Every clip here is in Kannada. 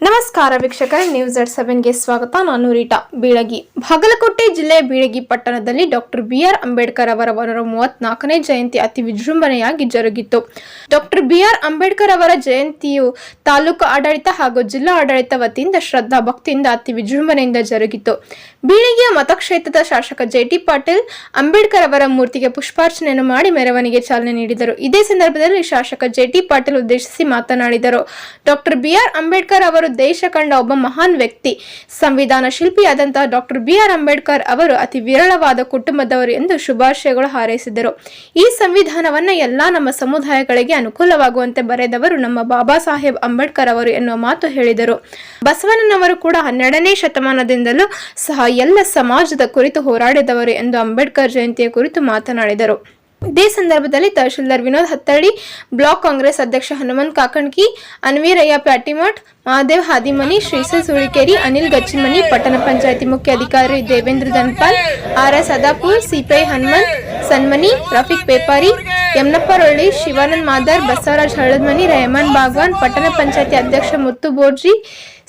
ನಮಸ್ಕಾರ ವೀಕ್ಷಕರೇ, ನ್ಯೂಸ್ ಎಟ್ 7ಗೆ ಸ್ವಾಗತ. ನಾನು ರೀಟಾ. ಬೀಳಗಿ ಬಾಗಲಕೋಟೆ ಜಿಲ್ಲೆಯ ಬೀಳಗಿ ಪಟ್ಟಣದಲ್ಲಿ ಡಾಕ್ಟರ್ ಬಿಆರ್ ಅಂಬೇಡ್ಕರ್ ಅವರ 134ನೇ ಜಯಂತಿ ಅತಿ ವಿಜೃಂಭಣೆಯಾಗಿ ಜರುಗಿತು. ಡಾಕ್ಟರ್ ಬಿಆರ್ ಅಂಬೇಡ್ಕರ್ ಅವರ ಜಯಂತಿಯು ತಾಲೂಕು ಆಡಳಿತ ಹಾಗೂ ಜಿಲ್ಲಾ ಆಡಳಿತ ವತಿಯಿಂದ ಶ್ರದ್ಧಾ ಭಕ್ತಿಯಿಂದ ಅತಿ ವಿಜೃಂಭಣೆಯಿಂದ ಜರುಗಿತು. ಬೀಳಗಿಯ ಮತಕ್ಷೇತ್ರದ ಶಾಸಕ ಜೆಟಿ ಪಾಟೀಲ್ ಅಂಬೇಡ್ಕರ್ ಅವರ ಮೂರ್ತಿಗೆ ಪುಷ್ಪಾರ್ಚನೆಯನ್ನು ಮಾಡಿ ಮೆರವಣಿಗೆ ಚಾಲನೆ ನೀಡಿದರು. ಇದೇ ಸಂದರ್ಭದಲ್ಲಿ ಶಾಸಕ ಜೆಟಿ ಪಾಟೀಲ್ ಉದ್ದೇಶಿಸಿ ಮಾತನಾಡಿದರು. ಡಾಕ್ಟರ್ ಬಿಆರ್ ಅಂಬೇಡ್ಕರ್ ಅವರು ದೇಶ ಕಂಡ ಒಬ್ಬ ಮಹಾನ್ ವ್ಯಕ್ತಿ. ಸಂವಿಧಾನ ಶಿಲ್ಪಿಯಾದಂತಹ ಡಾಕ್ಟರ್ ಬಿಆರ್ ಅಂಬೇಡ್ಕರ್ ಅವರು ಅತಿ ವಿರಳವಾದ ಕುಟುಂಬದವರು ಎಂದು ಶುಭಾಶಯಗಳು ಹಾರೈಸಿದರು. ಈ ಸಂವಿಧಾನವನ್ನ ಎಲ್ಲಾ ನಮ್ಮ ಸಮುದಾಯಗಳಿಗೆ ಅನುಕೂಲವಾಗುವಂತೆ ಬರೆದವರು ನಮ್ಮ ಬಾಬಾ ಸಾಹೇಬ್ ಅಂಬೇಡ್ಕರ್ ಅವರು ಎನ್ನುವ ಮಾತು ಹೇಳಿದರು. ಬಸವಣ್ಣನವರು ಕೂಡ 12ನೇ ಶತಮಾನದಿಂದಲೂ ಸಹ ಎಲ್ಲ ಸಮಾಜದ ಕುರಿತು ಹೋರಾಡಿದವರು ಎಂದು ಅಂಬೇಡ್ಕರ್ ಜಯಂತಿಯ ಕುರಿತು ಮಾತನಾಡಿದರು. ಇದೇ ಸಂದರ್ಭದಲ್ಲಿ ತಹಶೀಲ್ದಾರ್ ವಿನೋದ್ ಹತ್ತಳ್ಳಿ, ಬ್ಲಾಕ್ ಕಾಂಗ್ರೆಸ್ ಅಧ್ಯಕ್ಷ ಹನುಮಂತ್ ಕಾಕಣ್ಕಿ, ಅನ್ವೀರಯ್ಯ ಪ್ಯಾಟಿಮಠ್, ಮಹಾದೇವ್ ಹಾದಿಮನಿ, ಶ್ರೀಸಲ್ ಸುಳಿಕೇರಿ, ಅನಿಲ್ ಗಚ್ಚಿಮನಿ, ಪಟ್ಟಣ ಪಂಚಾಯಿತಿ ಮುಖ್ಯ ಅಧಿಕಾರಿ ದೇವೇಂದ್ರ ಧನ್ಪಾಲ್, ಆರ್.ಎಸ್. ಅದಾಪುರ್, ಸಿಪೈ ಹನುಮಂತ್ ಸನ್ಮನಿ, ರಫೀಕ್ ಪೇಪಾರಿ, ಯಮನಪ್ಪ ರೊಳ್ಳಿ, ಶಿವಾನಂದ್ ಮಾದರ್, ಬಸವರಾಜ್ ಹಳದಮನಿ, ರೆಹಮಾನ್ ಬಾಗ್ವಾನ್, ಪಟ್ಟಣ ಪಂಚಾಯಿತಿ ಅಧ್ಯಕ್ಷ ಮುತ್ತು ಬೋರ್ಜಿ,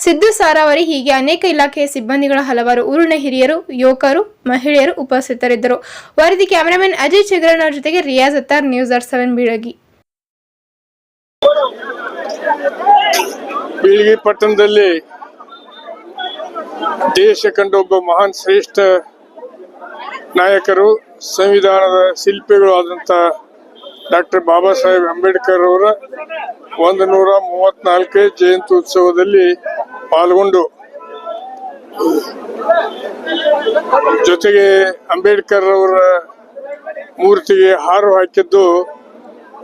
ಸಿದ್ದು ಸಾರಾವರಿ ಹೀಗೆ ಅನೇಕ ಇಲಾಖೆಯ ಸಿಬ್ಬಂದಿಗಳ ಹಲವಾರು ಊರಿನ ಹಿರಿಯರು, ಯುವಕರು, ಮಹಿಳೆಯರು ಉಪಸ್ಥಿತರಿದ್ದರು. ವರದಿ ಕ್ಯಾಮರಾಮನ್ ಅಜಯ್ ಚಿಗ್ರನ್ ಅವರ ಜೊತೆಗೆ ರಿಯಾಜ್ ಅತ್ತಾರ್, ನ್ಯೂಸ್ ಎಟ್ 7 ಬೀಳಗಿ. ಬೀಳಗಿ ಪಟ್ಟಣದಲ್ಲಿ ದೇಶ ಕಂಡ ಒಬ್ಬ ಮಹಾನ್ ಶ್ರೇಷ್ಠ ನಾಯಕರು, ಸಂವಿಧಾನದ ಶಿಲ್ಪಿಗಳು ಆದಂತ ಡಾಕ್ಟರ್ ಬಾಬಾ ಸಾಹೇಬ್ ಅಂಬೇಡ್ಕರ್ ಅವರ 134ನೇ ಜಯಂತಿ ಉತ್ಸವದಲ್ಲಿ ಪಾಲ್ಗೊಂಡು ಜೊತೆಗೆ ಅಂಬೇಡ್ಕರ್ ಅವರ ಮೂರ್ತಿಗೆ ಹಾರ ಹಾಕಿದ್ದು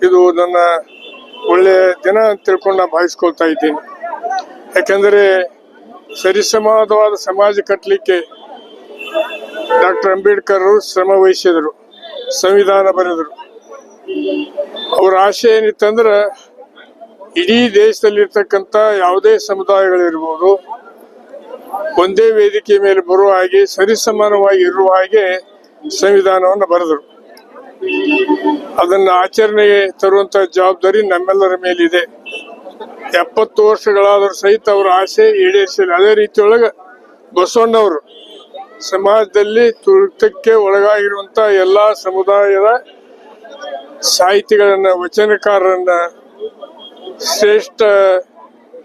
ಇದು ನನ್ನ ಒಳ್ಳೆಯ ದಿನ ಅಂತ ತಿಳ್ಕೊಂಡು ನಾನು ಭಾವಿಸ್ಕೊಳ್ತಾ ಇದ್ದೀನಿ. ಯಾಕಂದರೆ ಸರಿಸಮಾನವಾದ ಸಮಾಜ ಕಟ್ಟಲಿಕ್ಕೆ ಡಾಕ್ಟರ್ ಅಂಬೇಡ್ಕರ್ ಅವರು ಶ್ರಮ ವಹಿಸಿದರು, ಸಂವಿಧಾನ ಬರೆದರು. ಅವರ ಆಶೆ ಏನಿತ್ತಂದ್ರೆ ಇಡೀ ದೇಶದಲ್ಲಿರ್ತಕ್ಕಂಥ ಯಾವುದೇ ಸಮುದಾಯಗಳಿರ್ಬೋದು ಒಂದೇ ವೇದಿಕೆ ಮೇಲೆ ಬರುವ ಹಾಗೆ ಸರಿಸಮಾನವಾಗಿ ಇರುವ ಹಾಗೆ ಸಂವಿಧಾನವನ್ನು ಬರೆದರು. ಅದನ್ನ ಆಚರಣೆಗೆ ತರುವಂತ ಜವಾಬ್ದಾರಿ ನಮ್ಮೆಲ್ಲರ ಮೇಲಿದೆ. 70 ವರ್ಷಗಳಾದರೂ ಸಹಿತ ಅವರ ಆಸೆ ಈಡೇರಿಸಿಲ್ಲ. ಅದೇ ರೀತಿಯೊಳಗೆ ಬಸವಣ್ಣವರು ಸಮಾಜದಲ್ಲಿ ತುಳಿತಕ್ಕೆ ಒಳಗಾಗಿರುವಂತ ಎಲ್ಲಾ ಸಮುದಾಯದ ಸಾಹಿತಿಗಳನ್ನ, ವಚನಕಾರರನ್ನ, ಶ್ರೇಷ್ಠ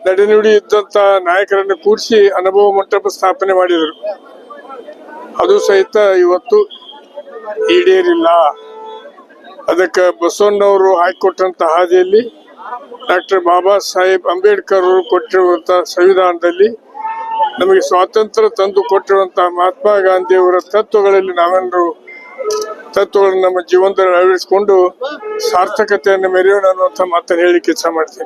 ನಡೆನುಡಿ ಇದ್ದಂತ ನಾಯಕರನ್ನು ಕೂರಿಸಿ ಅನುಭವ ಮಂಟಪ ಸ್ಥಾಪನೆ ಮಾಡಿದರು. ಅದು ಸಹಿತ ಇವತ್ತು ಈಡೇರಿಲ್ಲ. ಅದಕ್ಕೆ ಬಸವಣ್ಣವರು ಹಾಕಿಕೊಟ್ಟಂತ ಹಾದಿಯಲ್ಲಿ ಡಾಕ್ಟರ್ ಬಾಬಾ ಸಾಹೇಬ್ ಅಂಬೇಡ್ಕರ್ ಅವರು ಕೊಟ್ಟಿರುವಂತಹ ಸಂವಿಧಾನದಲ್ಲಿ ನಮಗೆ ಸ್ವಾತಂತ್ರ್ಯ ತಂದು ಕೊಟ್ಟಿರುವಂತಹ ಮಹಾತ್ಮ ಗಾಂಧಿಯವರ ತತ್ವಗಳಲ್ಲಿ ನಾವೆಲ್ಲರೂ ತತ್ವಗಳನ್ನು ನಮ್ಮ ಜೀವನದಲ್ಲಿ ಅಳವಡಿಸಿಕೊಂಡು ಸಾರ್ಥಕತೆಯನ್ನು ಮೆರೆಯೋಣ ಅನ್ನುವಂಥ ಮಾತನ್ನು ಹೇಳಿಕ್ಕೆ ಇಚ್ಛೆ ಮಾಡ್ತೇನೆ.